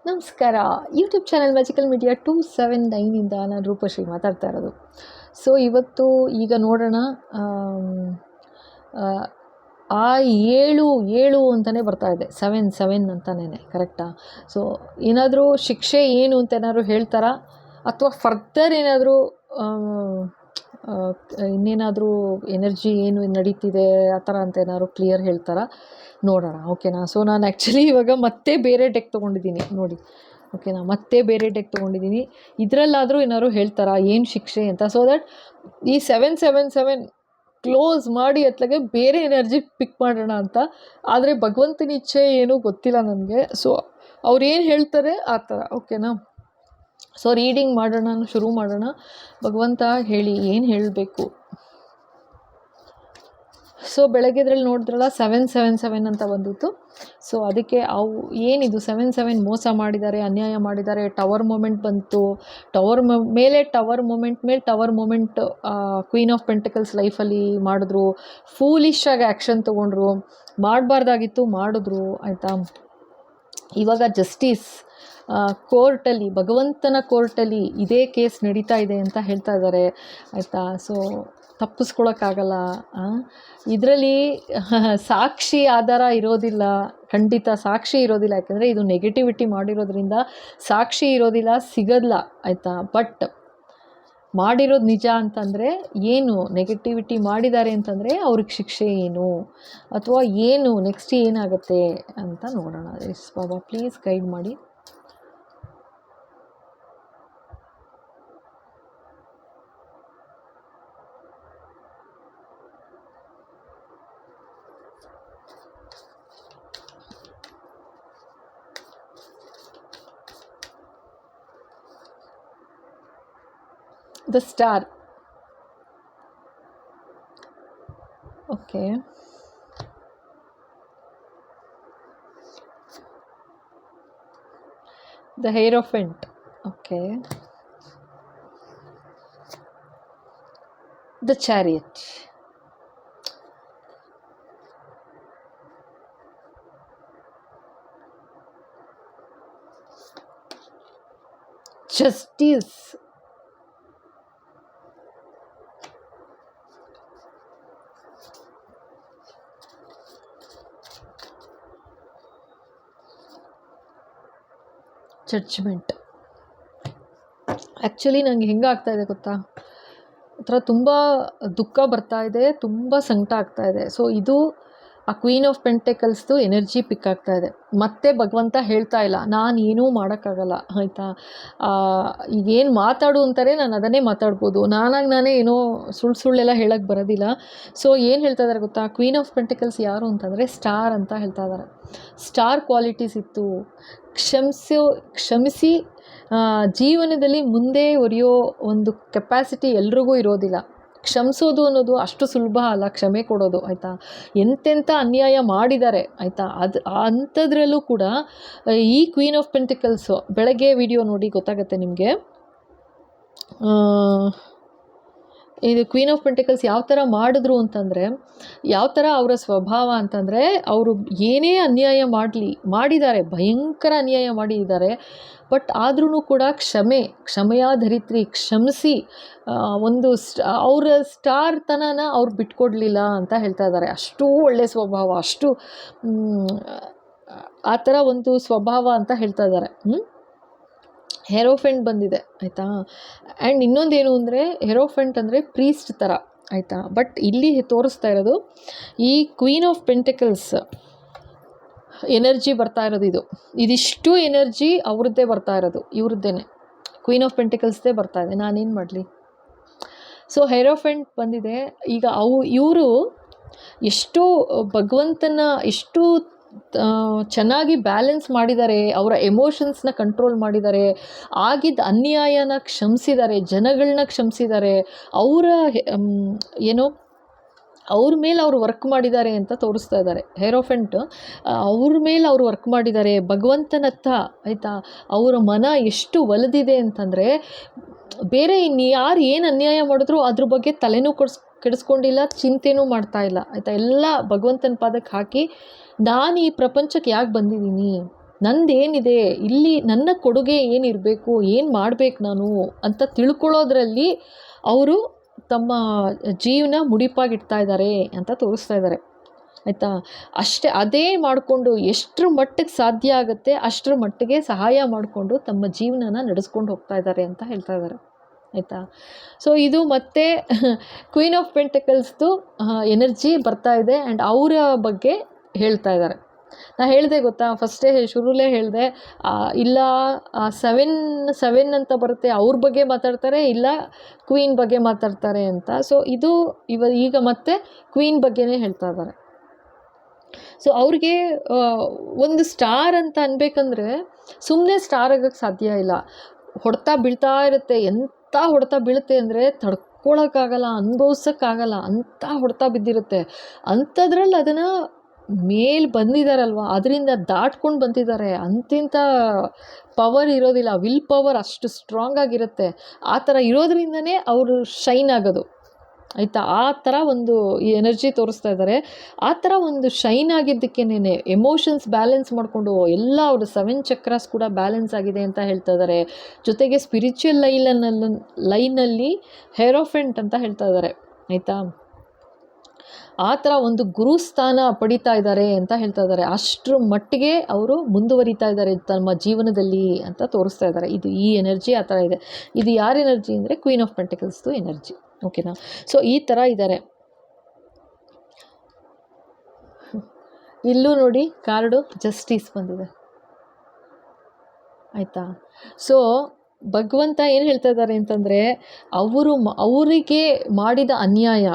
ನಮಸ್ಕಾರ. YouTube channel magical media 279 ನಾನು ರೂಪಶ್ರೀ ಮಾತಾಡ್ತಾ ಇರೋದು. ಸೊ ಇವತ್ತು ಈಗ ನೋಡೋಣ. ಆ 7 ಅಂತಲೇ ಬರ್ತಾ ಇದೆ, 7 ಅಂತಲೇ ಕರೆಕ್ಟಾ? ಸೊ ಏನಾದರೂ ಶಿಕ್ಷೆ ಏನು ಅಂತ ಏನಾದರೂ ಹೇಳ್ತಾರಾ, ಅಥವಾ ಫರ್ದರ್ ಏನಾದರೂ ಇನ್ನೇನಾದರೂ ಎನರ್ಜಿ ಏನು ನಡೀತಿದೆ ಆ ಥರ ಅಂತ ಏನಾದ್ರು ಕ್ಲಿಯರ್ ಹೇಳ್ತಾರಾ ನೋಡೋಣ, ಓಕೆನಾ? ಸೊ ನಾನು ಆ್ಯಕ್ಚುಲಿ ಇವಾಗ ಮತ್ತೆ ಬೇರೆ ಡೆಕ್ ತೊಗೊಂಡಿದ್ದೀನಿ ನೋಡಿ, ಓಕೆನಾ? ಮತ್ತೆ ಬೇರೆ ಡೆಕ್ ತೊಗೊಂಡಿದ್ದೀನಿ. ಇದರಲ್ಲಾದರೂ ಏನಾದ್ರು ಹೇಳ್ತಾರಾ ಏನು ಶಿಕ್ಷೆ ಅಂತ, ಸೊ ದಟ್ ಈ 777 ಕ್ಲೋಸ್ ಮಾಡಿ ಅತ್ಲಾಗೆ ಬೇರೆ ಎನರ್ಜಿ ಪಿಕ್ ಮಾಡೋಣ ಅಂತ. ಆದರೆ ಭಗವಂತನ ಇಚ್ಛೆ ಏನೂ ಗೊತ್ತಿಲ್ಲ ನನಗೆ. ಸೊ ಅವ್ರು ಏನು ಹೇಳ್ತಾರೆ ಆ ಥರ, ಓಕೆನಾ? ಸೊ ರೀಡಿಂಗ್ ಮಾಡೋಣ, ಶುರು ಮಾಡೋಣ. ಭಗವಂತ ಹೇಳಿ ಏನು ಹೇಳಬೇಕು. ಸೊ ಬೆಳಗ್ಗೆ ಇದ್ರಲ್ಲಿ ನೋಡಿದ್ರಲ್ಲ 777 ಅಂತ ಬಂದಿತ್ತು. ಸೊ ಅದಕ್ಕೆ ಅವು ಏನಿದು 7 ಮೋಸ ಮಾಡಿದ್ದಾರೆ, ಅನ್ಯಾಯ ಮಾಡಿದ್ದಾರೆ. ಟವರ್ ಮೂಮೆಂಟ್ ಬಂತು, ಟವರ್ ಮೇಲೆ tower moment queen of pentacles ಲೈಫಲ್ಲಿ ಮಾಡಿದ್ರು. ಫೂಲಿಶಾಗಿ ಆ್ಯಕ್ಷನ್ ತೊಗೊಂಡ್ರು, ಮಾಡಬಾರ್ದಾಗಿತ್ತು ಮಾಡಿದ್ರು, ಆಯಿತಾ? ಇವಾಗ ಜಸ್ಟಿಸ್ ಕೋರ್ಟಲ್ಲಿ, ಭಗವಂತನ ಕೋರ್ಟಲ್ಲಿ ಇದೇ ಕೇಸ್ ನಡೀತಾ ಇದೆ ಅಂತ ಹೇಳ್ತಾ ಇದ್ದಾರೆ, ಆಯಿತಾ? ಸೊ ತಪ್ಪಿಸ್ಕೊಳಕ್ಕಾಗಲ್ಲ. ಇದರಲ್ಲಿ ಸಾಕ್ಷಿ ಆಧಾರ ಇರೋದಿಲ್ಲ, ಖಂಡಿತ ಸಾಕ್ಷಿ ಇರೋದಿಲ್ಲ. ಯಾಕೆಂದರೆ ಇದು ನೆಗೆಟಿವಿಟಿ ಮಾಡಿರೋದ್ರಿಂದ ಸಾಕ್ಷಿ ಇರೋದಿಲ್ಲ, ಸಿಗಲ್ಲ, ಆಯಿತಾ? ಬಟ್ ಮಾಡಿರೋದು ನಿಜ ಅಂತಂದರೆ ಏನು, ನೆಗೆಟಿವಿಟಿ ಮಾಡಿದ್ದಾರೆ ಅಂತಂದರೆ ಅವ್ರಿಗೆ ಶಿಕ್ಷೆ ಏನು, ಅಥವಾ ಏನು ನೆಕ್ಸ್ಟ್ ಏನಾಗುತ್ತೆ ಅಂತ ನೋಡೋಣ. ಎಸ್ ಬಾಬಾ, ಪ್ಲೀಸ್ ಗೈಡ್ ಮಾಡಿ. The star. Okay. The Hierophant. Okay. The Chariot. Justice. Judgement. Actually ನನಗೆ ಹೆಂಗೆ ಆಗ್ತಾಯಿದೆ ಗೊತ್ತಾ, ಒಂಥರ ತುಂಬ ದುಃಖ ಬರ್ತಾ ಇದೆ, ತುಂಬ ಸಂಕಟ ಆಗ್ತಾ ಇದೆ. ಸೊ ಇದು ಆ ಕ್ವೀನ್ ಆಫ್ ಪೆಂಟೆಕಲ್ಸ್ದು ಎನರ್ಜಿ ಪಿಕ್ ಆಗ್ತಾ ಇದೆ. ಮತ್ತೆ ಭಗವಂತ ಹೇಳ್ತಾ ಇಲ್ಲ ನಾನು ಏನೂ ಮಾಡೋಕ್ಕಾಗಲ್ಲ, ಆಯಿತಾ? ಈಗೇನು ಮಾತಾಡು ಅಂತಾರೆ, ನಾನು ಅದನ್ನೇ ಮಾತಾಡ್ಬೋದು. ನಾನೇ ಏನೋ ಸುಳ್ಳೆಲ್ಲ ಹೇಳೋಕ್ಕೆ ಬರೋದಿಲ್ಲ. ಸೊ ಏನು ಹೇಳ್ತಾ ಇದ್ದಾರೆ ಗೊತ್ತಾ, ಕ್ವೀನ್ ಆಫ್ ಪೆಂಟೆಕಲ್ಸ್ ಯಾರು ಅಂತಂದರೆ ಸ್ಟಾರ್ ಅಂತ ಹೇಳ್ತಾ ಇದ್ದಾರೆ. ಸ್ಟಾರ್ ಕ್ವಾಲಿಟೀಸ್ ಇತ್ತು, ಕ್ಷಮಿಸಿ ಜೀವನದಲ್ಲಿ ಮುಂದೆ ಒರೆಯೋ ಒಂದು ಕೆಪಾಸಿಟಿ ಎಲ್ರಿಗೂ ಇರೋದಿಲ್ಲ. ಕ್ಷಮಿಸೋದು ಅನ್ನೋದು ಅಷ್ಟು ಸುಲಭ ಅಲ್ಲ, ಕ್ಷಮೆ ಕೊಡೋದು, ಆಯಿತಾ? ಎಂತೆಂಥ ಅನ್ಯಾಯ ಮಾಡಿದ್ದಾರೆ, ಆಯಿತಾ? ಅಂಥದ್ರಲ್ಲೂ ಕೂಡ ಈ ಕ್ವೀನ್ ಆಫ್ ಪೆಂಟಿಕಲ್ಸು, ಬೆಳಗ್ಗೆ ವಿಡಿಯೋ ನೋಡಿ ಗೊತ್ತಾಗುತ್ತೆ ನಿಮಗೆ. ಇದು ಕ್ವೀನ್ ಆಫ್ ಪೆಂಟಿಕಲ್ಸ್ ಯಾವ ಥರ ಮಾಡಿದ್ರು ಅಂತಂದರೆ, ಯಾವ ಥರ ಅವರ ಸ್ವಭಾವ ಅಂತಂದರೆ, ಅವರು ಏನೇ ಅನ್ಯಾಯ ಮಾಡಿದ್ದಾರೆ, ಭಯಂಕರ ಅನ್ಯಾಯ ಮಾಡಿದ್ದಾರೆ. ಬಟ್ ಆದ್ರೂ ಕೂಡ ಕ್ಷಮೆಯಾಧರಿತ್ರಿ, ಕ್ಷಮಿಸಿ ಒಂದು ಅವರ ಸ್ಟಾರ್ ತನನ ಅವ್ರು ಬಿಟ್ಕೊಡ್ಲಿಲ್ಲ ಅಂತ ಹೇಳ್ತಾ ಇದ್ದಾರೆ. ಅಷ್ಟು ಒಳ್ಳೆಯ ಸ್ವಭಾವ, ಅಷ್ಟು ಆ ಥರ ಒಂದು ಸ್ವಭಾವ ಅಂತ ಹೇಳ್ತಾ ಇದ್ದಾರೆ. ಹೆರೋಫೆಂಟ್ ಬಂದಿದೆ, ಆಯಿತಾ? ಆ್ಯಂಡ್ ಇನ್ನೊಂದೇನು ಅಂದರೆ, ಹೆರೋಫೆಂಟ್ ಅಂದರೆ ಪ್ರೀಸ್ಟ್ ಥರ, ಆಯಿತಾ? ಬಟ್ ಇಲ್ಲಿ ತೋರಿಸ್ತಾ ಇರೋದು ಈ ಕ್ವೀನ್ ಆಫ್ ಪೆಂಟಿಕಲ್ಸ್ ಎನರ್ಜಿ ಬರ್ತಾ ಇರೋದು. ಇದಿಷ್ಟು ಎನರ್ಜಿ ಅವ್ರದ್ದೇ ಬರ್ತಾ ಇರೋದು, ಇವ್ರದ್ದೇ, ಕ್ವೀನ್ ಆಫ್ ಪೆಂಟಿಕಲ್ಸ್ದೇ ಬರ್ತಾ ಇದೆ. ನಾನೇನು ಮಾಡಲಿ? ಸೊ ಹೆರೋಫೆಂಟ್ ಬಂದಿದೆ. ಈಗ ಇವರು ಎಷ್ಟು ಭಗವಂತನ ಎಷ್ಟು ಚೆನ್ನಾಗಿ ಬ್ಯಾಲೆನ್ಸ್ ಮಾಡಿದ್ದಾರೆ, ಅವರ ಎಮೋಷನ್ಸ್ನ ಕಂಟ್ರೋಲ್ ಮಾಡಿದ್ದಾರೆ, ಆಗಿದ್ದ ಅನ್ಯಾಯನ ಕ್ಷಮಿಸಿದ್ದಾರೆ, ಜನಗಳನ್ನ ಕ್ಷಮಿಸಿದ್ದಾರೆ, ಅವರ ಏನೋ ಅವ್ರ ಮೇಲೆ ಅವರು ವರ್ಕ್ ಮಾಡಿದ್ದಾರೆ ಅಂತ ತೋರಿಸ್ತಾ ಇದ್ದಾರೆ. ಹೆರೋಫೆಂಟ್ ಅವ್ರ ಮೇಲೆ ಅವರು ವರ್ಕ್ ಮಾಡಿದ್ದಾರೆ, ಭಗವಂತನತ್ತ, ಆಯಿತಾ? ಅವರ ಮನ ಎಷ್ಟು ಒಲಿದಿದೆ ಅಂತಂದರೆ, ಬೇರೆ ಯಾರು ಏನು ಅನ್ಯಾಯ ಮಾಡಿದ್ರು ಅದ್ರ ಬಗ್ಗೆ ತಲೆನೂ ಕೆಡಿಸ್ಕೊಂಡಿಲ್ಲ, ಚಿಂತೆನೂ ಮಾಡ್ತಾ ಇಲ್ಲ, ಆಯಿತಾ? ಎಲ್ಲ ಭಗವಂತನ ಪಾದಕ್ಕೆ ಹಾಕಿ, ನಾನು ಈ ಪ್ರಪಂಚಕ್ಕೆ ಯಾಕೆ ಬಂದಿದ್ದೀನಿ, ನಂದೇನಿದೆ ಇಲ್ಲಿ, ನನ್ನ ಕೊಡುಗೆ ಏನಿರಬೇಕು, ಏನು ಮಾಡಬೇಕು ನಾನು ಅಂತ ತಿಳ್ಕೊಳ್ಳೋದ್ರಲ್ಲಿ ಅವರು ತಮ್ಮ ಜೀವನ ಮುಡಿಪಾಗಿಡ್ತಾ ಇದ್ದಾರೆ ಅಂತ ತೋರಿಸ್ತಾ ಇದ್ದಾರೆ, ಆಯಿತಾ. ಅಷ್ಟೇ, ಅದೇ ಮಾಡಿಕೊಂಡು ಎಷ್ಟರ ಮಟ್ಟಿಗೆ ಸಾಧ್ಯ ಆಗುತ್ತೆ ಅಷ್ಟರ ಮಟ್ಟಿಗೆ ಸಹಾಯ ಮಾಡಿಕೊಂಡು ತಮ್ಮ ಜೀವನನ ನಡೆಸ್ಕೊಂಡು ಹೋಗ್ತಾ ಇದ್ದಾರೆ ಅಂತ ಹೇಳ್ತಾ ಇದ್ದಾರೆ, ಆಯಿತಾ. ಸೊ ಇದು ಮತ್ತೆ ಕ್ವೀನ್ ಆಫ್ ಪೆಂಟಕಲ್ಸ್ದು ಎನರ್ಜಿ ಬರ್ತಾ ಇದೆ ಆ್ಯಂಡ್ ಅವರ ಬಗ್ಗೆ ಹೇಳ್ತಾ ಇದ್ದಾರೆ. ನಾನು ಹೇಳಿದೆ ಗೊತ್ತಾ, ಫಸ್ಟೇ ಶುರುಲೇ ಹೇಳಿದೆ, ಇಲ್ಲ 7 ಅಂತ ಬರುತ್ತೆ, ಅವ್ರ ಬಗ್ಗೆ ಮಾತಾಡ್ತಾರೆ, ಇಲ್ಲ ಕ್ವೀನ್ ಬಗ್ಗೆ ಮಾತಾಡ್ತಾರೆ ಅಂತ. ಸೊ ಇದು ಈಗ ಮತ್ತೆ ಕ್ವೀನ್ ಬಗ್ಗೆನೇ ಹೇಳ್ತಾ ಇದ್ದಾರೆ. ಸೊ ಅವ್ರಿಗೆ ಒಂದು ಸ್ಟಾರ್ ಅಂತ ಅನ್ಬೇಕಂದ್ರೆ ಸುಮ್ಮನೆ ಸ್ಟಾರ್ ಆಗೋಕ್ಕೆ ಸಾಧ್ಯ ಇಲ್ಲ. ಹೊಡೆತ ಬೀಳ್ತಾ ಇರುತ್ತೆ, ಎಂಥ ಹೊಡೆತ ಬೀಳುತ್ತೆ ಅಂದರೆ ತಡ್ಕೊಳಕ್ಕಾಗಲ್ಲ, ಅನುಭವಿಸೋಕ್ಕಾಗಲ್ಲ, ಅಂಥ ಹೊಡೆತ ಬಿದ್ದಿರುತ್ತೆ. ಅಂಥದ್ರಲ್ಲಿ ಅದನ್ನು ಮೇಲೆ ಬಂದಿದ್ದಾರಲ್ವ, ಅದರಿಂದ ದಾಟ್ಕೊಂಡು ಬಂದಿದ್ದಾರೆ. ಅಂತಿಂಥ ಪವರ್ ಇರೋದಿಲ್ಲ, ವಿಲ್ ಪವರ್ ಅಷ್ಟು ಸ್ಟ್ರಾಂಗ್ ಆಗಿರುತ್ತೆ. ಆ ಥರ ಇರೋದ್ರಿಂದನೇ ಅವರು ಶೈನ್ ಆಗೋದು, ಆಯಿತಾ. ಆ ಥರ ಒಂದು ಈ ಎನರ್ಜಿ ತೋರಿಸ್ತಾ ಇದ್ದಾರೆ. ಆ ಥರ ಒಂದು ಶೈನ್ ಆಗಿದ್ದಕ್ಕೇನೆ ಎಮೋಷನ್ಸ್ ಬ್ಯಾಲೆನ್ಸ್ ಮಾಡಿಕೊಂಡು ಎಲ್ಲ ಅವರು 7 ಚಕ್ರಾಸ್ ಕೂಡ ಬ್ಯಾಲೆನ್ಸ್ ಆಗಿದೆ ಅಂತ ಹೇಳ್ತಾ ಇದ್ದಾರೆ. ಜೊತೆಗೆ ಸ್ಪಿರಿಚುವಲ್ ಲೈನಲ್ಲಿ ಹೇರೋಫೆಂಟ್ ಅಂತ ಹೇಳ್ತಾ ಇದ್ದಾರೆ, ಆಯಿತಾ. ಆ ಥರ ಒಂದು ಗುರುಸ್ಥಾನ ಪಡಿತಾ ಇದ್ದಾರೆ ಅಂತ ಹೇಳ್ತಾ ಇದ್ದಾರೆ. ಅಷ್ಟರ ಮಟ್ಟಿಗೆ ಅವರು ಮುಂದುವರಿತಾ ಇದ್ದಾರೆ ತಮ್ಮ ಜೀವನದಲ್ಲಿ ಅಂತ ತೋರಿಸ್ತಾ ಇದ್ದಾರೆ. ಇದು ಈ ಎನರ್ಜಿ ಆ ಥರ ಇದೆ. ಇದು ಯಾರ ಎನರ್ಜಿ ಅಂದರೆ ಕ್ವೀನ್ ಆಫ್ ಪೆಂಟಕಲ್ಸ್ದು ಎನರ್ಜಿ, ಓಕೆನಾ. ಸೊ ಈ ಥರ ಇದ್ದಾರೆ. ಇಲ್ಲೂ ನೋಡಿ ಕಾರ್ಡು ಜಸ್ಟಿಸ್ ಬಂದಿದೆ, ಆಯಿತಾ. ಸೊ ಭಗವಂತ ಏನು ಹೇಳ್ತಾ ಇದ್ದಾರೆ ಅಂತಂದರೆ, ಅವರಿಗೆ ಮಾಡಿದ ಅನ್ಯಾಯ,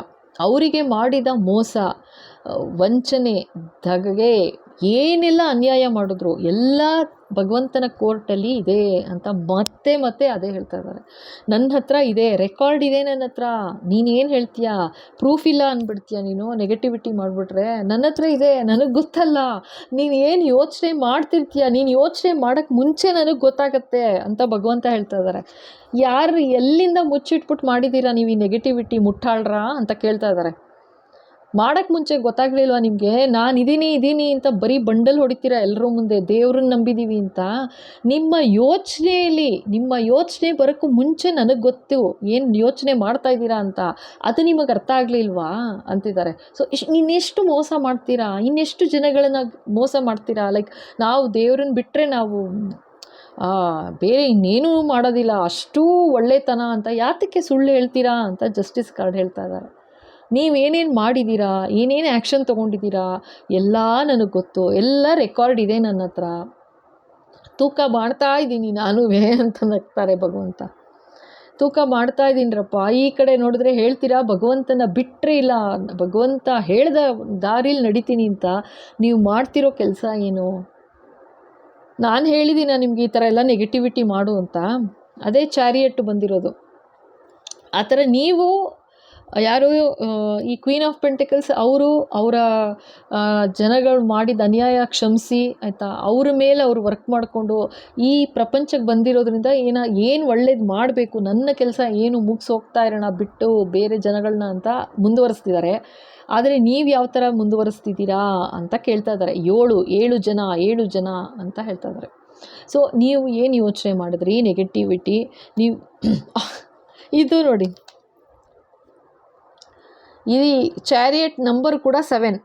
ಅವರಿಗೆ ಮಾಡಿದ ಮೋಸ, ವಂಚನೆ, ದಗೆ, ಏನೆಲ್ಲ ಅನ್ಯಾಯ ಮಾಡಿದ್ರು ಎಲ್ಲ ಭಗವಂತನ ಕೋರ್ಟಲ್ಲಿ ಇದೆ ಅಂತ ಮತ್ತೆ ಮತ್ತೆ ಅದೇ ಹೇಳ್ತಾ ಇದ್ದಾರೆ. ನನ್ನ ಹತ್ರ ಇದೆ, ರೆಕಾರ್ಡ್ ಇದೆ ನನ್ನ ಹತ್ರ, ನೀನು ಏನು ಹೇಳ್ತೀಯಾ, ಪ್ರೂಫ್ ಇಲ್ಲ ಅಂದ್ಬಿಡ್ತೀಯ ನೀನು, ನೆಗೆಟಿವಿಟಿ ಮಾಡಿಬಿಟ್ರೆ. ನನ್ನ ಹತ್ರ ಇದೆ, ನನಗೆ ಗೊತ್ತಲ್ಲ, ನೀನು ಏನು ಯೋಚನೆ ಮಾಡ್ತಿರ್ತೀಯ, ನೀನು ಯೋಚನೆ ಮಾಡೋಕ್ಕೆ ಮುಂಚೆ ನನಗೆ ಗೊತ್ತಾಗತ್ತೆ ಅಂತ ಭಗವಂತ ಹೇಳ್ತಾ ಇದ್ದಾರೆ. ಯಾರು ಎಲ್ಲಿಂದ ಮುಚ್ಚಿಟ್ಬಿಟ್ಟು ಮಾಡಿದ್ದೀರಾ ನೀವು ಈ ನೆಗೆಟಿವಿಟಿ, ಮುಟ್ಟಾಳ್ರಾ ಅಂತ ಕೇಳ್ತಾ ಇದ್ದಾರೆ. ಮಾಡೋಕ್ಕೆ ಮುಂಚೆ ಗೊತ್ತಾಗಲಿಲ್ವಾ ನಿಮಗೆ, ನಾನು ಇದ್ದೀನಿ ಅಂತ ಬರೀ ಬಂಡಲ್ ಹೊಡಿತೀರಾ ಎಲ್ಲರೂ ಮುಂದೆ, ದೇವ್ರನ್ನ ನಂಬಿದ್ದೀವಿ ಅಂತ. ನಿಮ್ಮ ಯೋಚನೆ ಬರೋಕ್ಕೂ ಮುಂಚೆ ನನಗೆ ಗೊತ್ತು ಏನು ಯೋಚನೆ ಮಾಡ್ತಾ ಇದ್ದೀರಾ ಅಂತ, ಅದು ನಿಮಗೆ ಅರ್ಥ ಆಗಲಿಲ್ವಾ ಅಂತಿದ್ದಾರೆ. ಸೊ ಇನ್ನೆಷ್ಟು ಮೋಸ ಮಾಡ್ತೀರಾ, ಇನ್ನೆಷ್ಟು ಜನಗಳನ್ನ ಮೋಸ ಮಾಡ್ತೀರಾ. ಲೈಕ್ ನಾವು ದೇವ್ರನ್ನ ಬಿಟ್ಟರೆ ನಾವು ಬೇರೆ ಇನ್ನೇನೂ ಮಾಡೋದಿಲ್ಲ, ಅಷ್ಟೂ ಒಳ್ಳೆತನ ಅಂತ ಯಾತಕ್ಕೆ ಸುಳ್ಳು ಹೇಳ್ತೀರಾ ಅಂತ ಜಸ್ಟಿಸ್ ಕಾರ್ಡ್ ಹೇಳ್ತಾ ಇದ್ದಾರೆ. ನೀವೇನೇನು ಮಾಡಿದ್ದೀರಾ, ಏನೇನು ಆ್ಯಕ್ಷನ್ ತೊಗೊಂಡಿದ್ದೀರಾ ಎಲ್ಲ ನನಗೆ ಗೊತ್ತು, ಎಲ್ಲ ರೆಕಾರ್ಡ್ ಇದೆ ನನ್ನ ಹತ್ರ, ತೂಕ ಮಾಡ್ತಾ ಇದ್ದೀನಿ ನಾನುವೇ ಅಂತ ನಗ್ತಾರೆ ಭಗವಂತ. ತೂಕ ಮಾಡ್ತಾ ಇದ್ದೀನಿರಪ್ಪ. ಈ ಕಡೆ ನೋಡಿದ್ರೆ ಹೇಳ್ತೀರಾ ಭಗವಂತನ ಬಿಟ್ಟರೆ ಇಲ್ಲ, ಭಗವಂತ ಹೇಳ್ದ ದಾರಿಲಿ ನಡಿತೀನಿ ಅಂತ. ನೀವು ಮಾಡ್ತಿರೋ ಕೆಲಸ ಏನು? ನಾನು ಹೇಳಿದ್ದೀನ ನಿಮ್ಗೆ ಈ ಥರ ಎಲ್ಲ ನೆಗೆಟಿವಿಟಿ ಮಾಡು ಅಂತ? ಅದೇ ಚಾರಿಯಟ್ ಬಂದಿರೋದು. ಆ ಥರ ನೀವು ಯಾರು ಈ ಕ್ವೀನ್ ಆಫ್ ಪೆಂಟಿಕಲ್ಸ್ ಅವರ ಜನಗಳು ಮಾಡಿದ ಅನ್ಯಾಯ ಕ್ಷಮಿಸಿ, ಆಯಿತಾ, ಅವ್ರ ಮೇಲೆ ಅವರು ವರ್ಕ್ ಮಾಡಿಕೊಂಡು ಈ ಪ್ರಪಂಚಕ್ಕೆ ಬಂದಿರೋದ್ರಿಂದ ಏನು ಒಳ್ಳೇದು ಮಾಡಬೇಕು, ನನ್ನ ಕೆಲಸ ಏನು ಮುಗಿಸೋಗ್ತಾ ಇರೋಣ ಬಿಟ್ಟು ಬೇರೆ ಜನಗಳನ್ನ ಅಂತ ಮುಂದುವರಿಸ್ತಿದ್ದಾರೆ. ಆದರೆ ನೀವು ಯಾವ ಥರ ಮುಂದುವರಿಸ್ತಿದ್ದೀರಾ ಅಂತ ಕೇಳ್ತಾ ಇದ್ದಾರೆ. 7 ಜನ ಅಂತ ಹೇಳ್ತಾ ಇದ್ದಾರೆ. ಸೊ ನೀವು ಏನು ಯೋಚನೆ ಮಾಡಿದ್ರಿ ನೆಗೆಟಿವಿಟಿ, ನೀವು ಇದು ನೋಡಿ, ಈ ಚಾರಿಯಟ್ ನಂಬರ್ ಕೂಡ 7,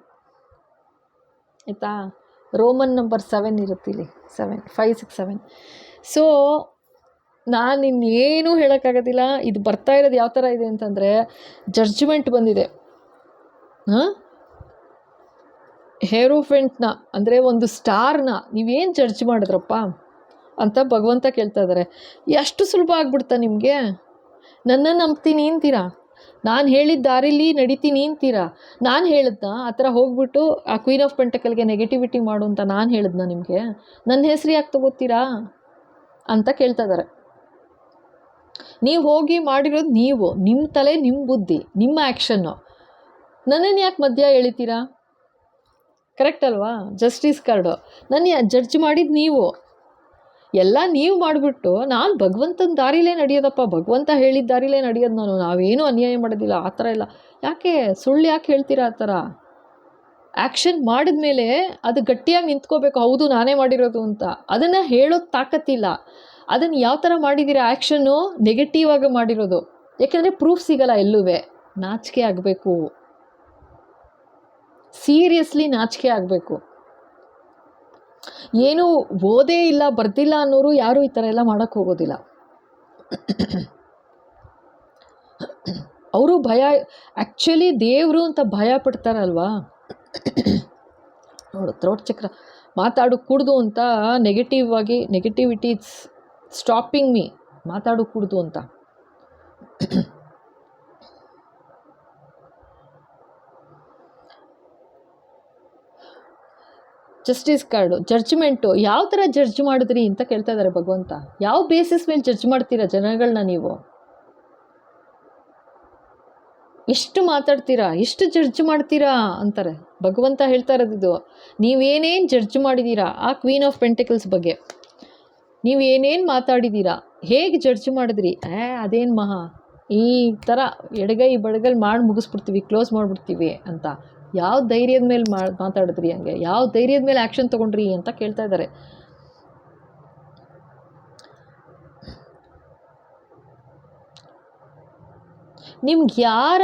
ಆಯಿತಾ. ರೋಮನ್ ನಂಬರ್ 7 ಇರುತ್ತೆ ಇಲ್ಲಿ, 7 5 6 7. ಸೊ ನಾನು ಇನ್ನೇನೂ ಹೇಳೋಕ್ಕಾಗೋದಿಲ್ಲ. ಇದು ಬರ್ತಾ ಇರೋದು ಯಾವ ಥರ ಇದೆ ಅಂತಂದರೆ, ಜಡ್ಜ್ಮೆಂಟ್ ಬಂದಿದೆ. ಹೇರೋಫೆಂಟ್ನ ಅಂದರೆ ಒಂದು ಸ್ಟಾರ್ನ ನೀವೇನು ಜಡ್ಜ್ ಮಾಡಿದ್ರಪ್ಪ ಅಂತ ಭಗವಂತ ಕೇಳ್ತಾ ಇದ್ದಾರೆ. ಎಷ್ಟು ಸುಲಭ ಆಗ್ಬಿಡ್ತಾ ನಿಮಗೆ? ನನ್ನನ್ನು ನಂಬ್ತೀನಿ ಅಂತೀರಾ, ನಾನು ಹೇಳಿದ ದಾರಿಲಿ ನಡಿತೀನಿ ಅಂತೀರಾ. ನಾನು ಹೇಳಿದ್ನ ಆ ಥರ ಹೋಗ್ಬಿಟ್ಟು ಆ ಕ್ವೀನ್ ಆಫ್ ಪೆಂಟಕಲ್ಗೆ ನೆಗೆಟಿವಿಟಿ ಮಾಡು ಅಂತ ನಾನು ಹೇಳಿದ್ನ ನಿಮಗೆ? ನನ್ನ ಹೆಸರು ಯಾಕೆ ತಗೋತೀರಾ ಅಂತ ಕೇಳ್ತಾ ಇದ್ದಾರೆ. ನೀವು ಹೋಗಿ ಮಾಡಿರೋದು ನೀವು, ನಿಮ್ಮ ತಲೆ, ನಿಮ್ಮ ಬುದ್ಧಿ, ನಿಮ್ಮ ಆ್ಯಕ್ಷನ್ನು. ನನ್ನನ್ನು ಯಾಕೆ ಮಧ್ಯ ಎಳಿತೀರಾ? ಕರೆಕ್ಟ್ ಅಲ್ವಾ? ಜಸ್ಟಿಸ್ ಕಾರ್ಡು ನನ್ನ ಜಡ್ಜ್ ಮಾಡಿದ್ದು ನೀವು, ಎಲ್ಲ ನೀವು ಮಾಡಿಬಿಟ್ಟು ನಾನು ಭಗವಂತನ ದಾರಿಲೇ ನಡೆಯೋದಪ್ಪ, ಭಗವಂತ ಹೇಳಿದ ದಾರಿಲೇ ನಡೆಯೋದು, ನಾವೇನೂ ಅನ್ಯಾಯ ಮಾಡೋದಿಲ್ಲ ಆ ಥರ ಎಲ್ಲ. ಯಾಕೆ ಸುಳ್ಳು ಯಾಕೆ ಹೇಳ್ತೀರಾ ಆ ಥರ? ಆ್ಯಕ್ಷನ್ ಮಾಡಿದ ಮೇಲೆ ಅದು ಗಟ್ಟಿಯಾಗಿ ನಿಂತ್ಕೋಬೇಕು, ಹೌದು ನಾನೇ ಮಾಡಿರೋದು ಅಂತ. ಅದನ್ನು ಹೇಳೋದು ತಾಕತ್ತಿಲ್ಲ. ಅದನ್ನು ಯಾವ ಥರ ಮಾಡಿದ್ದೀರಾ ಆ್ಯಕ್ಷನ್ನು? ನೆಗೆಟಿವ್ ಆಗಿ ಮಾಡಿರೋದು. ಯಾಕೆಂದರೆ ಪ್ರೂಫ್ ಸಿಗಲ್ಲ ಎಲ್ಲೂ. ನಾಚಿಕೆ ಆಗಬೇಕು, ಸೀರಿಯಸ್ಲಿ ನಾಚಿಕೆ ಆಗಬೇಕು. ಏನು ಓದೇ ಇಲ್ಲ ಬರ್ದಿಲ್ಲ ಅನ್ನೋರು ಯಾರೂ ಈ ಥರ ಎಲ್ಲ ಮಾಡೋಕ್ಕೆ ಹೋಗೋದಿಲ್ಲ. ಅವರು ಭಯ, ಆ್ಯಕ್ಚುಲಿ ದೇವರು ಅಂತ ಭಯ ಪಡ್ತಾರಲ್ವಾ. ನೋಡು, ಥ್ರೋಟ್ ಚಕ್ರ ಮಾತಾಡು ಕೂಡ್ದು ಅಂತ ನೆಗೆಟಿವಿಟಿ ಇಟ್ಸ್ ಸ್ಟಾಪಿಂಗ್ ಮೀ, ಮಾತಾಡು ಕೂಡ್ದು ಅಂತ. ಜಸ್ಟಿಸ್ ಕಾರ್ಡು, ಜಡ್ಜ್ಮೆಂಟು ಯಾವ ಥರ ಜಡ್ಜ್ ಮಾಡಿದ್ರಿ ಅಂತ ಕೇಳ್ತಾ ಇದ್ದಾರೆ ಭಗವಂತ. ಯಾವ ಬೇಸಿಸ್ ಮೇಲೆ ಜಡ್ಜ್ ಮಾಡ್ತೀರಾ ಜನಗಳನ್ನ ನೀವು? ಎಷ್ಟು ಮಾತಾಡ್ತೀರಾ, ಎಷ್ಟು ಜಡ್ಜ್ ಮಾಡ್ತೀರಾ ಅಂತಾರೆ ಭಗವಂತ. ಹೇಳ್ತಾ ಇರೋದಿದು, ನೀವೇನೇನು ಜಡ್ಜ್ ಮಾಡಿದ್ದೀರಾ ಆ ಕ್ವೀನ್ ಆಫ್ ಪೆಂಟಿಕಲ್ಸ್ ಬಗ್ಗೆ, ನೀವೇನೇನು ಮಾತಾಡಿದ್ದೀರಾ, ಹೇಗೆ ಜಡ್ಜ್ ಮಾಡಿದ್ರಿ? ಅದೇನು ಮಹಾ, ಈ ಥರ ಎಡಗೈ ಬಡಗಲ್ ಮಾಡಿ ಮುಗಿಸ್ಬಿಡ್ತೀವಿ, ಕ್ಲೋಸ್ ಮಾಡಿಬಿಡ್ತೀವಿ ಅಂತ. ಯಾವ ಧೈರ್ಯದ ಮೇಲೆ ಮಾತಾಡಿದ್ರಿ, ಹಂಗೆ ಯಾವ ಧೈರ್ಯದ ಮೇಲೆ ಆ್ಯಕ್ಷನ್ ತೊಗೊಂಡ್ರಿ ಅಂತ ಕೇಳ್ತಾ ಇದ್ದಾರೆ. ನಿಮ್ಗೆ ಯಾರ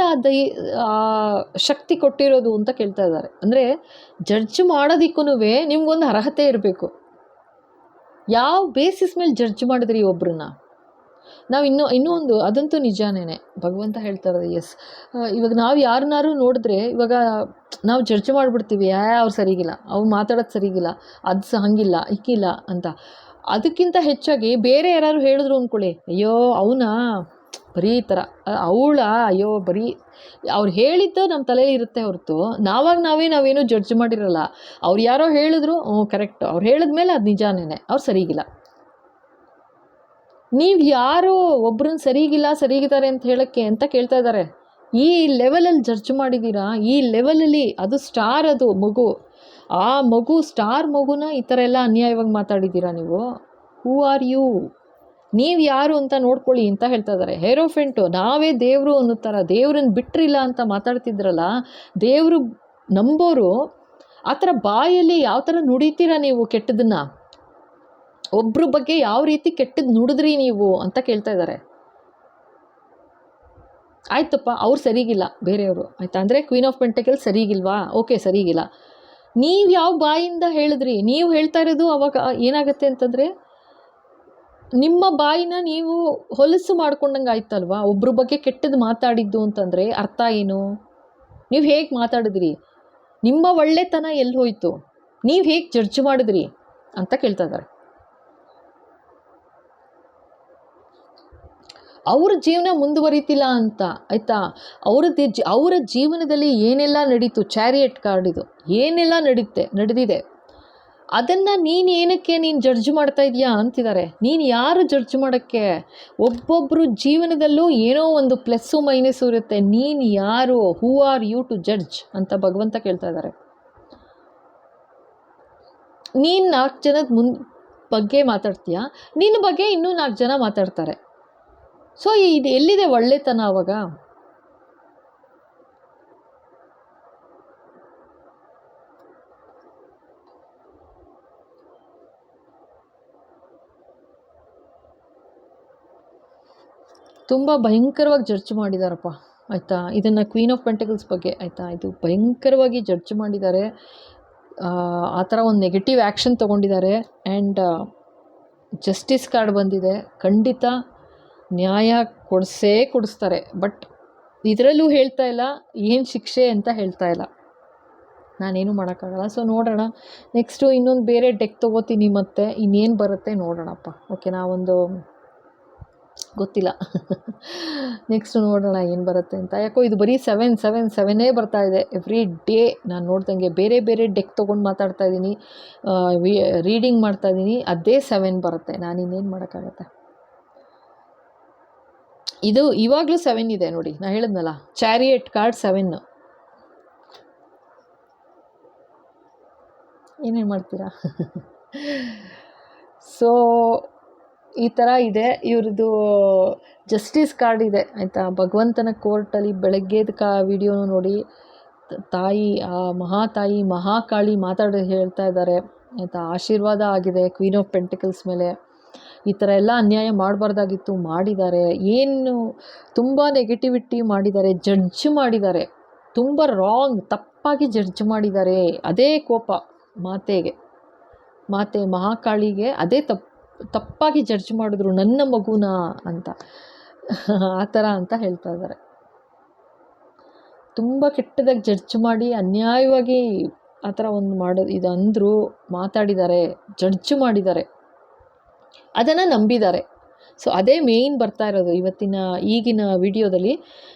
ಶಕ್ತಿ ಕೊಟ್ಟಿರೋದು ಅಂತ ಕೇಳ್ತಾ ಇದ್ದಾರೆ. ಅಂದರೆ ಜಡ್ಜ್ ಮಾಡೋದಕ್ಕೂ ನಿಮ್ಗೊಂದು ಅರ್ಹತೆ ಇರಬೇಕು. ಯಾವ ಬೇಸಿಸ್ ಮೇಲೆ ಜಡ್ಜ್ ಮಾಡಿದ್ರಿ ಒಬ್ರನ್ನ? ನಾವು ಇನ್ನೂ ಒಂದು, ಅದಂತೂ ನಿಜಾನೇ ಭಗವಂತ ಹೇಳ್ತಾ ಇರೋದು. ಎಸ್, ಇವಾಗ ನಾವು ಯಾರನ್ನಾರು ನೋಡಿದ್ರೆ ಇವಾಗ ನಾವು ಜಡ್ಜ್ ಮಾಡಿಬಿಡ್ತೀವಿ, ಅವ್ರು ಸರಿಗಿಲ್ಲ, ಅವ್ರು ಮಾತಾಡೋದು ಸರಿಗಿಲ್ಲ, ಅದು ಹಂಗಿಲ್ಲ ಇಕ್ಕಿಲ್ಲ ಅಂತ. ಅದಕ್ಕಿಂತ ಹೆಚ್ಚಾಗಿ ಬೇರೆ ಯಾರು ಹೇಳಿದ್ರು ಅಂದ್ಕೊಳ್ಳಿ, ಅಯ್ಯೋ ಅವನಾ ಬರೀ ಈ ಥರ, ಅವಳ ಅಯ್ಯೋ ಬರೀ, ಅವ್ರು ಹೇಳಿದ್ದು ನಮ್ಮ ತಲೆಯಲ್ಲಿ ಇರುತ್ತೆ ಹೊರತು ನಾವೇನೂ ಜಡ್ಜ್ ಮಾಡಿರಲ್ಲ. ಅವ್ರು ಯಾರೋ ಹೇಳಿದ್ರು, ಕರೆಕ್ಟ್, ಅವ್ರು ಹೇಳಿದ್ಮೇಲೆ ಅದು ನಿಜಾನೇ, ಅವ್ರು ಸರಿಗಿಲ್ಲ. ನೀವು ಯಾರು ಒಬ್ರನ್ನ ಸರಿಗಿದ್ದಾರೆ ಅಂತ ಹೇಳೋಕ್ಕೆ ಅಂತ ಕೇಳ್ತಾ ಇದ್ದಾರೆ. ಈ ಲೆವೆಲಲ್ಲಿ ಜಡ್ಜ್ ಮಾಡಿದ್ದೀರಾ, ಈ ಲೆವೆಲಲ್ಲಿ, ಅದು ಸ್ಟಾರ್, ಅದು ಮಗು, ಆ ಮಗು ಸ್ಟಾರ್ ಮಗುನ ಈ ಥರ ಎಲ್ಲ ಅನ್ಯಾಯವಾಗಿ ಮಾತಾಡಿದ್ದೀರಾ ನೀವು. Who are you? ನೀವು ಯಾರು ಅಂತ ನೋಡ್ಕೊಳ್ಳಿ ಅಂತ ಹೇಳ್ತಾ ಇದ್ದಾರೆ. ಹೇರೋಫೆಂಟು ನಾವೇ ದೇವರು ಅನ್ನೋ ಥರ, ದೇವ್ರನ್ನ ಬಿಟ್ಟರಿಲ್ಲ ಅಂತ ಮಾತಾಡ್ತಿದ್ರಲ್ಲ, ದೇವರು ನಂಬೋರು ಆ ಥರ ಬಾಯಲ್ಲಿ ಯಾವ ಥರ ನುಡಿತೀರಾ ನೀವು ಕೆಟ್ಟದನ್ನು? ಒಬ್ಬರ ಬಗ್ಗೆ ಯಾವ ರೀತಿ ಕೆಟ್ಟದ್ದು ನುಡಿದ್ರಿ ನೀವು ಅಂತ ಕೇಳ್ತಾ ಇದ್ದಾರೆ. ಆಯ್ತಪ್ಪ, ಅವ್ರು ಸರಿಗಿಲ್ಲ ಬೇರೆಯವರು, ಆಯ್ತಾ, ಅಂದರೆ ಕ್ವೀನ್ ಆಫ್ ಪೆಂಟಿಕಲ್ಸ್ ಸರಿಗಿಲ್ವಾ? ಓಕೆ, ಸರಿಗಿಲ್ಲ. ನೀವು ಯಾವ ಬಾಯಿಂದ ಹೇಳಿದ್ರಿ? ನೀವು ಹೇಳ್ತಾ ಇರೋದು ಅವಾಗ ಏನಾಗುತ್ತೆ ಅಂತಂದರೆ, ನಿಮ್ಮ ಬಾಯಿನ ನೀವು ಹೊಲಸು ಮಾಡ್ಕೊಂಡಂಗೆ ಆಯ್ತಲ್ವಾ? ಒಬ್ಬರ ಬಗ್ಗೆ ಕೆಟ್ಟದ್ದು ಮಾತಾಡಿದ್ದು ಅಂತಂದರೆ ಅರ್ಥ ಏನು? ನೀವು ಹೇಗೆ ಮಾತಾಡಿದ್ರಿ? ನಿಮ್ಮ ಒಳ್ಳೆತನ ಎಲ್ಲಿ ಹೋಯಿತು? ನೀವು ಹೇಗೆ ಜಡ್ಜ್ ಮಾಡಿದ್ರಿ ಅಂತ ಕೇಳ್ತಾ ಇದ್ದಾರೆ. ಅವ್ರ ಜೀವನ ಮುಂದುವರಿತಿಲ್ಲ ಅಂತ, ಆಯಿತಾ. ಅವರ ಜೀವನದಲ್ಲಿ ಏನೆಲ್ಲ ನಡೀತು, ಚಾರಿಯಟ್ ಕಾರ್ಡ್ ಇದು, ಏನೆಲ್ಲ ನಡೆದಿದೆ, ಅದನ್ನು ನೀನು ಜಡ್ಜ್ ಮಾಡ್ತಾ ಇದೆಯಾ ಅಂತಿದ್ದಾರೆ. ನೀನು ಯಾರು ಜಡ್ಜ್ ಮಾಡೋಕ್ಕೆ? ಒಬ್ಬೊಬ್ಬರು ಜೀವನದಲ್ಲೂ ಏನೋ ಒಂದು ಪ್ಲಸ್ಸು ಮೈನಸ್ಸು ಇರುತ್ತೆ. ನೀನು ಯಾರು? Who are you to judge ಅಂತ ಭಗವಂತ ಕೇಳ್ತಾ ಇದ್ದಾರೆ. ನೀನು 4 ಜನದ ಬಗ್ಗೆ ಮಾತಾಡ್ತೀಯಾ, ನಿನ್ನ ಬಗ್ಗೆ ಇನ್ನೂ 4 ಜನ ಮಾತಾಡ್ತಾರೆ. ಸೊ ಇದು ಎಲ್ಲಿದೆ ಒಳ್ಳೆತನ ಅವಾಗ? ತುಂಬ ಭಯಂಕರವಾಗಿ ಜಡ್ಜ್ ಮಾಡಿದಾರಪ್ಪ, ಆಯಿತಾ. ಇದನ್ನು ಕ್ವೀನ್ ಆಫ್ ಪೆಂಟಿಕಲ್ಸ್ ಬಗ್ಗೆ, ಆಯಿತಾ, ಇದು ಭಯಂಕರವಾಗಿ ಜಡ್ಜ್ ಮಾಡಿದ್ದಾರೆ. ಆ ಥರ ಒಂದು ನೆಗೆಟಿವ್ ಆ್ಯಕ್ಷನ್ ತೊಗೊಂಡಿದ್ದಾರೆ. ಆ್ಯಂಡ್ ಜಸ್ಟಿಸ್ ಕಾರ್ಡ್ ಬಂದಿದೆ. ಖಂಡಿತ ನ್ಯಾಯ ಕೊಡಿಸ್ತಾರೆ. ಬಟ್ ಇದರಲ್ಲೂ ಹೇಳ್ತಾ ಇಲ್ಲ ಏನು ಶಿಕ್ಷೆ ಅಂತ ಹೇಳ್ತಾ ಇಲ್ಲ. ನಾನೇನು ಮಾಡೋಕ್ಕಾಗಲ್ಲ. ಸೊ ನೋಡೋಣ, ನೆಕ್ಸ್ಟು ಇನ್ನೊಂದು ಬೇರೆ ಡೆಕ್ ತೊಗೋತೀನಿ, ಮತ್ತು ಇನ್ನೇನು ಬರುತ್ತೆ ನೋಡೋಣಪ್ಪ. ಓಕೆನಾ, ಒಂದು ಗೊತ್ತಿಲ್ಲ. ನೆಕ್ಸ್ಟ್ ನೋಡೋಣ ಏನು ಬರುತ್ತೆ ಅಂತ. ಯಾಕೋ ಇದು ಬರೀ 7 ಬರ್ತಾ ಇದೆ ಎವ್ರಿ ಡೇ. ನಾನು ನೋಡ್ದಂಗೆ ಬೇರೆ ಬೇರೆ ಡೆಕ್ ತೊಗೊಂಡು ಮಾತಾಡ್ತಾ ಇದ್ದೀನಿ, ರೀಡಿಂಗ್ ಮಾಡ್ತಾಯಿದ್ದೀನಿ, ಅದೇ 7 ಬರುತ್ತೆ. ನಾನು ಇನ್ನೇನು ಮಾಡೋಕ್ಕಾಗತ್ತೆ. ಇದು ಇವಾಗಲೂ 7 ಇದೆ ನೋಡಿ, ನಾನು ಹೇಳಿದ್ನಲ್ಲ, ಚಾರಿಯಟ್ ಕಾರ್ಡ್ 7. ಏನೇನು ಮಾಡ್ತೀರಾ? ಸೊ ಈ ಥರ ಇದೆ ಇವ್ರದ್ದು. ಜಸ್ಟಿಸ್ ಕಾರ್ಡ್ ಇದೆ, ಆಯಿತಾ. ಭಗವಂತನ ಕೋರ್ಟಲ್ಲಿ ಬೆಳಗ್ಗೆದ ವಿಡಿಯೋನು ನೋಡಿ, ತಾಯಿ, ಆ ಮಹಾತಾಯಿ ಮಹಾಕಾಳಿ ಹೇಳ್ತಾ ಇದ್ದಾರೆ ಆಯಿತಾ. ಆಶೀರ್ವಾದ ಆಗಿದೆ ಕ್ವೀನ್ ಆಫ್ ಪೆಂಟಿಕಲ್ಸ್ ಮೇಲೆ. ಈ ಥರ ಎಲ್ಲ ಅನ್ಯಾಯ ಮಾಡಬಾರ್ದಾಗಿತ್ತು, ಮಾಡಿದ್ದಾರೆ. ಏನು ತುಂಬ ನೆಗೆಟಿವಿಟಿ ಮಾಡಿದ್ದಾರೆ, ಜಡ್ಜ್ ಮಾಡಿದ್ದಾರೆ, ತುಂಬ ರಾಂಗ್, ತಪ್ಪಾಗಿ ಜಡ್ಜ್ ಮಾಡಿದ್ದಾರೆ. ಅದೇ ಕೋಪ ಮಾತೆ ಮಹಾಕಾಳಿಗೆ ಅದೇ ತಪ್ಪಾಗಿ ಜಡ್ಜ್ ಮಾಡಿದ್ರು, ನನ್ನ ಮಗುನ ಅಂತ ಆ ಥರ ಅಂತ ಹೇಳ್ತಾ ಇದ್ದಾರೆ. ತುಂಬ ಕೆಟ್ಟದಾಗಿ ಜಡ್ಜ್ ಮಾಡಿ ಅನ್ಯಾಯವಾಗಿ ಆ ಥರ ಒಂದು ಮಾಡೋದು ಇದು ಅಂದರು, ಮಾತಾಡಿದ್ದಾರೆ, ಜಡ್ಜ್ ಮಾಡಿದ್ದಾರೆ, ಅದನ್ನು ನಂಬಿದ್ದಾರೆ. ಸೊ ಅದೇ ಮೇಯ್ನ್ ಬರ್ತಾ ಇರೋದು ಈಗಿನ ವಿಡಿಯೋದಲ್ಲಿ.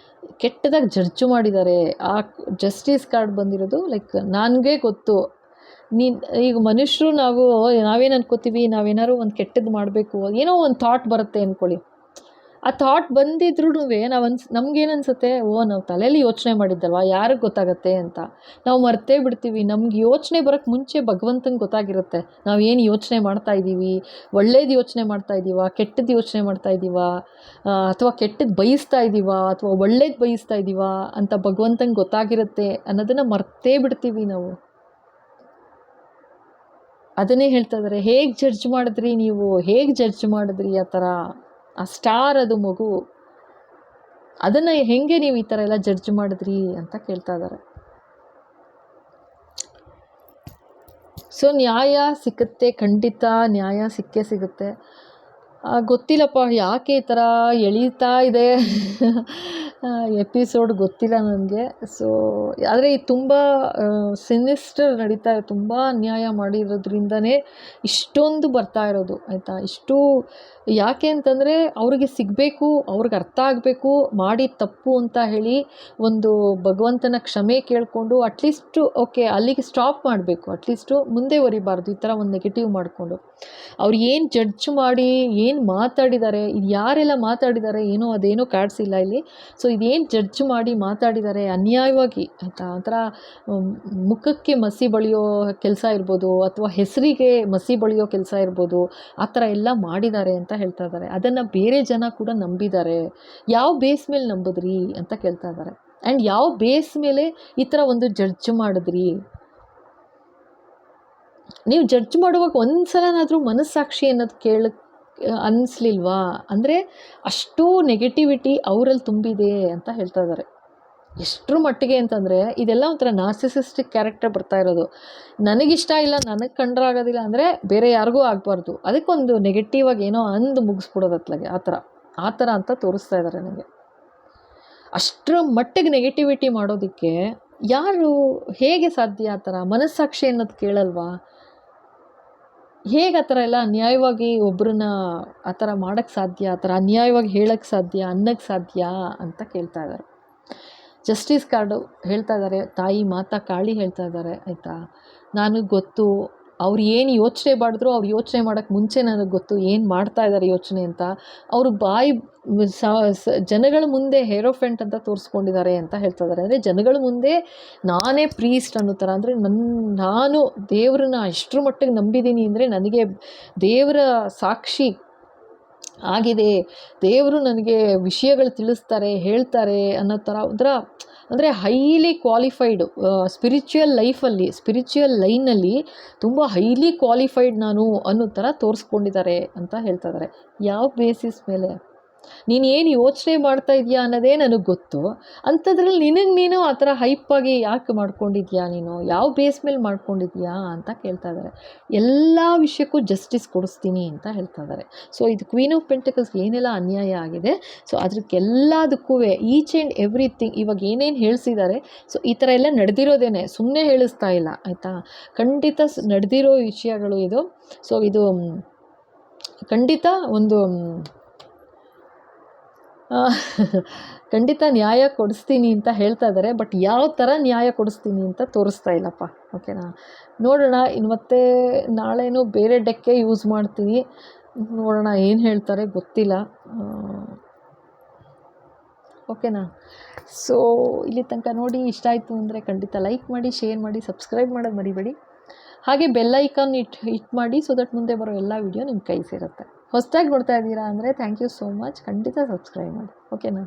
ಕೆಟ್ಟದಾಗಿ ಜಡ್ಜ್ ಮಾಡಿದ್ದಾರೆ. ಆ ಜಸ್ಟಿಸ್ ಕಾರ್ಡ್ ಬಂದಿರೋದು ಲೈಕ್ ನನಗೆ ಗೊತ್ತು, ಈಗ ಮನುಷ್ಯರು ನಾವೇನು ಅನ್ಕೋತೀವಿ, ನಾವೇನಾದ್ರು ಒಂದು ಕೆಟ್ಟದ್ದು ಮಾಡಬೇಕು, ಏನೋ ಒಂದು ಥಾಟ್ ಬರುತ್ತೆ ಅಂದ್ಕೊಳ್ಳಿ. ಆ ಥಾಟ್ ಬಂದಿದ್ರೂ ನಮಗೇನು ಅನಿಸುತ್ತೆ, ನಾವು ತಲೆಯಲ್ಲಿ ಯೋಚನೆ ಮಾಡಿದ್ದಲ್ವ, ಯಾರಿಗೆ ಗೊತ್ತಾಗತ್ತೆ ಅಂತ ನಾವು ಮರ್ತೇ ಬಿಡ್ತೀವಿ. ನಮ್ಗೆ ಯೋಚನೆ ಬರೋಕ್ಕೆ ಮುಂಚೆ ಭಗವಂತನಿಗೆ ಗೊತ್ತಾಗಿರುತ್ತೆ ನಾವು ಏನು ಯೋಚನೆ ಮಾಡ್ತಾ ಇದ್ದೀವಿ, ಒಳ್ಳೇದು ಯೋಚನೆ ಮಾಡ್ತಾ ಇದ್ದೀವ, ಕೆಟ್ಟದ್ದು ಯೋಚನೆ ಮಾಡ್ತಾ ಇದ್ದೀವ, ಅಥವಾ ಕೆಟ್ಟದ್ದು ಬಯಸ್ತಾ ಇದ್ದೀವ, ಅಥವಾ ಒಳ್ಳೇದು ಬಯಸ್ತಾ ಇದ್ದೀವ ಅಂತ ಭಗವಂತನಿಗೆ ಗೊತ್ತಾಗಿರುತ್ತೆ ಅನ್ನೋದನ್ನು ಮರ್ತೇ ಬಿಡ್ತೀವಿ ನಾವು. ಅದನ್ನೇ ಹೇಳ್ತಾ ಇದ್ದಾರೆ, ಹೇಗೆ ಜಡ್ಜ್ ಮಾಡಿದ್ರಿ ನೀವು, ಹೇಗೆ ಜಡ್ಜ್ ಮಾಡಿದ್ರಿ ಆ ಥರ. ಆ ಸ್ಟಾರ್ ಅದು ಮಗು, ಅದನ್ನು ಹೆಂಗೆ ನೀವು ಈ ಥರ ಎಲ್ಲ ಜಡ್ಜ್ ಮಾಡಿದ್ರಿ ಅಂತ ಕೇಳ್ತಾ ಇದ್ದಾರೆ. ಸೊ ನ್ಯಾಯ ಸಿಗುತ್ತೆ, ಖಂಡಿತ ನ್ಯಾಯ ಸಿಗುತ್ತೆ. ಗೊತ್ತಿಲ್ಲಪ್ಪ ಯಾಕೆ ಈ ಥರ ಎಳೀತಾ ಇದೆ ಎಪಿಸೋಡ್, ಗೊತ್ತಿಲ್ಲ ನನಗೆ. ಸೊ ಆದರೆ ಇದು ತುಂಬ ಸಿನಿಸ್ಟರ್ ನಡೀತಾ ಇದೆ, ತುಂಬ ಅನ್ಯಾಯ ಮಾಡಿರೋದ್ರಿಂದನೇ ಇಷ್ಟೊಂದು ಬರ್ತಾ ಇರೋದು ಆಯಿತಾ. ಇಷ್ಟು ಯಾಕೆ ಅಂತಂದರೆ ಅವ್ರಿಗೆ ಸಿಗಬೇಕು, ಅವ್ರಿಗೆ ಅರ್ಥ ಆಗಬೇಕು ಮಾಡಿದ ತಪ್ಪು ಅಂತ ಹೇಳಿ ಒಂದು ಭಗವಂತನ ಕ್ಷಮೆ ಕೇಳಿಕೊಂಡು ಅಟ್ಲೀಸ್ಟು ಓಕೆ ಅಲ್ಲಿಗೆ ಸ್ಟಾಪ್ ಮಾಡಬೇಕು. ಅಟ್ಲೀಸ್ಟು ಮುಂದೆ ಬರಿಬಾರ್ದು ಈ ಥರ ಒಂದು ನೆಗೆಟಿವ್ ಮಾಡಿಕೊಂಡು. ಅವ್ರು ಏನು ಜಡ್ಜ್ ಮಾಡಿ ಏನು ಮಾತಾಡಿದ್ದಾರೆ, ಇದು ಯಾರೆಲ್ಲ ಮಾತಾಡಿದ್ದಾರೆ ಏನೋ ಅದೇನೋ ಕಾಡಿಸಿಲ್ಲ ಇಲ್ಲಿ. ಸೊ ಇದೇನು ಜಡ್ಜ್ ಮಾಡಿ ಮಾತಾಡಿದ್ದಾರೆ ಅನ್ಯಾಯವಾಗಿ ಆಯಿತಾ. ಒಂಥರ ಮುಖಕ್ಕೆ ಮಸಿ ಬಳಿಯೋ ಕೆಲಸ ಇರ್ಬೋದು, ಅಥವಾ ಹೆಸರಿಗೆ ಮಸಿ ಬಳಿಯೋ ಕೆಲಸ ಇರ್ಬೋದು, ಆ ಥರ ಎಲ್ಲ ಮಾಡಿದ್ದಾರೆ ಅಂತ ಹೇಳ್ತಾ ಇದ್ದಾರೆ. ಅದನ್ನು ಬೇರೆ ಜನ ಕೂಡ ನಂಬಿದ್ದಾರೆ. ಯಾವ ಬೇಸ್ ಮೇಲೆ ನಂಬಿದ್ರಿ ಅಂತ ಕೇಳ್ತಾ ಇದ್ದಾರೆ. ಆ್ಯಂಡ್ ಯಾವ ಬೇಸ್ ಮೇಲೆ ಈ ಥರ ಒಂದು ಜಡ್ಜ್ ಮಾಡಿದ್ರಿ. ನೀವು ಜಡ್ಜ್ ಮಾಡುವಾಗ ಒಂದು ಸಲನಾದರೂ ಮನಸ್ಸಾಕ್ಷಿ ಅನ್ನೋದು ಅನ್ನಿಸ್ಲಿಲ್ವಾ? ಅಂದರೆ ಅಷ್ಟು ನೆಗೆಟಿವಿಟಿ ಅವರಲ್ಲಿ ತುಂಬಿದೆ ಅಂತ ಹೇಳ್ತಾ ಇದ್ದಾರೆ. ಎಷ್ಟರ ಮಟ್ಟಿಗೆ ಅಂತಂದರೆ ಇದೆಲ್ಲ ಒಂಥರ ನಾರ್ಸಿಸಿಸ್ಟಿಕ್ ಕ್ಯಾರೆಕ್ಟರ್ ಬರ್ತಾ ಇರೋದು. ನನಗಿಷ್ಟ ಇಲ್ಲ, ನನಗೆ ಕಂಡ್ರಾಗೋದಿಲ್ಲ ಅಂದರೆ ಬೇರೆ ಯಾರಿಗೂ ಆಗಬಾರ್ದು, ಅದಕ್ಕೊಂದು ನೆಗೆಟಿವ್ ಆಗಿ ಏನೋ ಮುಗಿಸ್ಬಿಡೋದು ಅತ್ಲಾಗೆ, ಆ ಥರ ಅಂತ ತೋರಿಸ್ತಾ ಇದ್ದಾರೆ ನನಗೆ. ಅಷ್ಟರ ಮಟ್ಟಿಗೆ ನೆಗೆಟಿವಿಟಿ ಮಾಡೋದಕ್ಕೆ ಹೇಗೆ ಸಾಧ್ಯ? ಆ ಥರ ಮನಸ್ಸಾಕ್ಷಿ ಅನ್ನೋದು ಕೇಳಲ್ವಾ? ಹೇಗೆ ಆ ಥರ ಎಲ್ಲ ಅನ್ಯಾಯವಾಗಿ ಒಬ್ಬರನ್ನ ಆ ಥರ ಮಾಡೋಕ್ಕೆ ಸಾಧ್ಯ, ಆ ಥರ ಅನ್ಯಾಯವಾಗಿ ಹೇಳೋಕ್ಕೆ ಸಾಧ್ಯ, ಅನ್ನಕ್ಕೆ ಸಾಧ್ಯ ಅಂತ ಕೇಳ್ತಾ ಇದ್ದಾರೆ. ಜಸ್ಟಿಸ್ ಕಾರ್ಡು ಹೇಳ್ತಾ ಇದ್ದಾರೆ, ತಾಯಿ ಮಾತಾ ಕಾಳಿ ಹೇಳ್ತಾ ಇದ್ದಾರೆ ಆಯಿತಾ. ನನಗೆ ಗೊತ್ತು ಅವ್ರು ಏನು ಯೋಚನೆ ಮಾಡಿದ್ರು, ಅವ್ರು ಯೋಚನೆ ಮಾಡೋಕ್ಕೆ ಮುಂಚೆ ನನಗೆ ಗೊತ್ತು ಏನು ಮಾಡ್ತಾ ಇದ್ದಾರೆ ಯೋಚನೆ ಅಂತ. ಅವರು ಜನಗಳ ಮುಂದೆ ಹೇರೋಫೆಂಟ್ ಅಂತ ತೋರಿಸ್ಕೊಂಡಿದ್ದಾರೆ ಅಂತ ಹೇಳ್ತಾ ಇದ್ದಾರೆ. ಅಂದರೆ ಜನಗಳ ಮುಂದೆ ನಾನೇ ಪ್ರೀಸ್ಟ್ ಅನ್ನೋ ಥರ, ಅಂದರೆ ನಾನು ದೇವ್ರನ್ನ ಎಷ್ಟರ ಮಟ್ಟಿಗೆ ನಂಬಿದ್ದೀನಿ ಅಂದರೆ ನನಗೆ ದೇವರ ಸಾಕ್ಷಿ ಆಗಿದೆ, ದೇವರು ನನಗೆ ವಿಷಯಗಳು ತಿಳಿಸ್ತಾರೆ, ಹೇಳ್ತಾರೆ ಅನ್ನೋ ಥರ ಒಂಥರ, ಅಂದರೆ ಹೈಲಿ ಕ್ವಾಲಿಫೈಡು ಸ್ಪಿರಿಚುವಲ್ ಲೈನಲ್ಲಿ ತುಂಬ ಹೈಲಿ ಕ್ವಾಲಿಫೈಡ್ ನಾನು ಅನ್ನೋ ಥರ ತೋರಿಸ್ಕೊಂಡಿದ್ದಾರೆ ಅಂತ ಹೇಳ್ತಾ ಇದ್ದಾರೆ. ಯಾವ ಬೇಸಿಸ್ ಮೇಲೆ? ನೀನು ಏನು ಯೋಚನೆ ಮಾಡ್ತಾ ಇದೆಯಾ ಅನ್ನೋದೇ ನನಗೆ ಗೊತ್ತು, ಅಂಥದ್ರಲ್ಲಿ ನೀನು ಆ ಥರ ಹೈಪಾಗಿ ಯಾಕೆ ಮಾಡ್ಕೊಂಡಿದ್ಯಾ, ನೀನು ಯಾವ ಬೇಸ್ ಮೇಲೆ ಮಾಡ್ಕೊಂಡಿದ್ಯಾ ಅಂತ ಕೇಳ್ತಾ ಇದ್ದಾರೆ. ಎಲ್ಲ ವಿಷಯಕ್ಕೂ ಜಸ್ಟಿಸ್ ಕೊಡಿಸ್ತೀನಿ ಅಂತ ಹೇಳ್ತಾ ಇದ್ದಾರೆ. ಸೊ ಇದು ಕ್ವೀನ್ ಆಫ್ ಪೆಂಟಿಕಲ್ಸ್ ಏನೆಲ್ಲ ಅನ್ಯಾಯ ಆಗಿದೆ, ಸೊ ಅದಕ್ಕೆಲ್ಲದಕ್ಕೂ ಈಚ್ ಆ್ಯಂಡ್ ಎವ್ರಿಥಿಂಗ್ ಇವಾಗ ಏನೇನು ಹೇಳಿಸಿದ್ದಾರೆ, ಸೊ ಈ ಥರ ಎಲ್ಲ ನಡೆದಿರೋದೇನೆ, ಸುಮ್ಮನೆ ಹೇಳಿಸ್ತಾ ಇಲ್ಲ ಆಯಿತಾ. ಖಂಡಿತ ನಡೆದಿರೋ ವಿಷಯಗಳು ಇದು. ಸೊ ಇದು ಖಂಡಿತ ಒಂದು ಖಂಡಿತ ನ್ಯಾಯ ಕೊಡಿಸ್ತೀನಿ ಅಂತ ಹೇಳ್ತಾ ಇದ್ದಾರೆ. ಬಟ್ ಯಾವ ಥರ ನ್ಯಾಯ ಕೊಡಿಸ್ತೀನಿ ಅಂತ ತೋರಿಸ್ತಾ ಇಲ್ಲಪ್ಪ. ಓಕೆನಾ, ನೋಡೋಣ. ಇನ್ನು ಮತ್ತೆ ನಾಳೆನೂ ಬೇರೆ ಡೆಕ್ಕೆ ಯೂಸ್ ಮಾಡ್ತೀನಿ, ನೋಡೋಣ ಏನು ಹೇಳ್ತಾರೆ ಗೊತ್ತಿಲ್ಲ. ಓಕೆನಾ. ಸೊ ಇಲ್ಲಿ ತನಕ ನೋಡಿ ಇಷ್ಟ ಆಯಿತು ಅಂದರೆ ಖಂಡಿತ ಲೈಕ್ ಮಾಡಿ, ಶೇರ್ ಮಾಡಿ, ಸಬ್ಸ್ಕ್ರೈಬ್ ಮಾಡೋದು ಮರಿಬೇಡಿ. ಹಾಗೆ ಬೆಲ್ ಐಕಾನ್ ಹಿಟ್ ಮಾಡಿ, ಸೊ ದಟ್ ಮುಂದೆ ಬರೋ ಎಲ್ಲ ವೀಡಿಯೋ ನಿಮ್ಮ ಕೈ ಸೇರುತ್ತೆ. ಹೊಸದಾಗಿ ನೋಡ್ತಾ ಇದ್ದೀರಾ ಅಂದರೆ ಥ್ಯಾಂಕ್ ಯು ಸೋ ಮಚ್. ಖಂಡಿತ ಸಬ್ಸ್ಕ್ರೈಬ್ ಮಾಡಿ. ಓಕೆನಾ.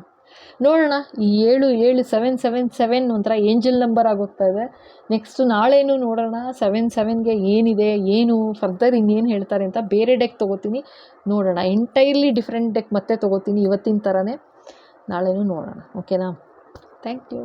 ನೋಡೋಣ. ಈ 7 ಒಂಥರ ಏಂಜಲ್ ನಂಬರ್ ಆಗೋಗ್ತಾ ಇದೆ. ನೆಕ್ಸ್ಟ್ ನಾಳೆನೂ ನೋಡೋಣ 7ಗೆ ಏನಿದೆ, ಏನು ಫರ್ದರ್ ಇನ್ನೇನು ಹೇಳ್ತಾರೆ ಅಂತ. ಬೇರೆ ಡೆಕ್ ತೊಗೋತೀನಿ, ನೋಡೋಣ. ಎಂಟೈರ್ಲಿ ಡಿಫ್ರೆಂಟ್ ಡೆಕ್ ಮತ್ತೆ ತೊಗೋತೀನಿ ಇವತ್ತಿನ ಥರನೇ. ನಾಳೆನೂ ನೋಡೋಣ. ಓಕೆನಾ? Thank you.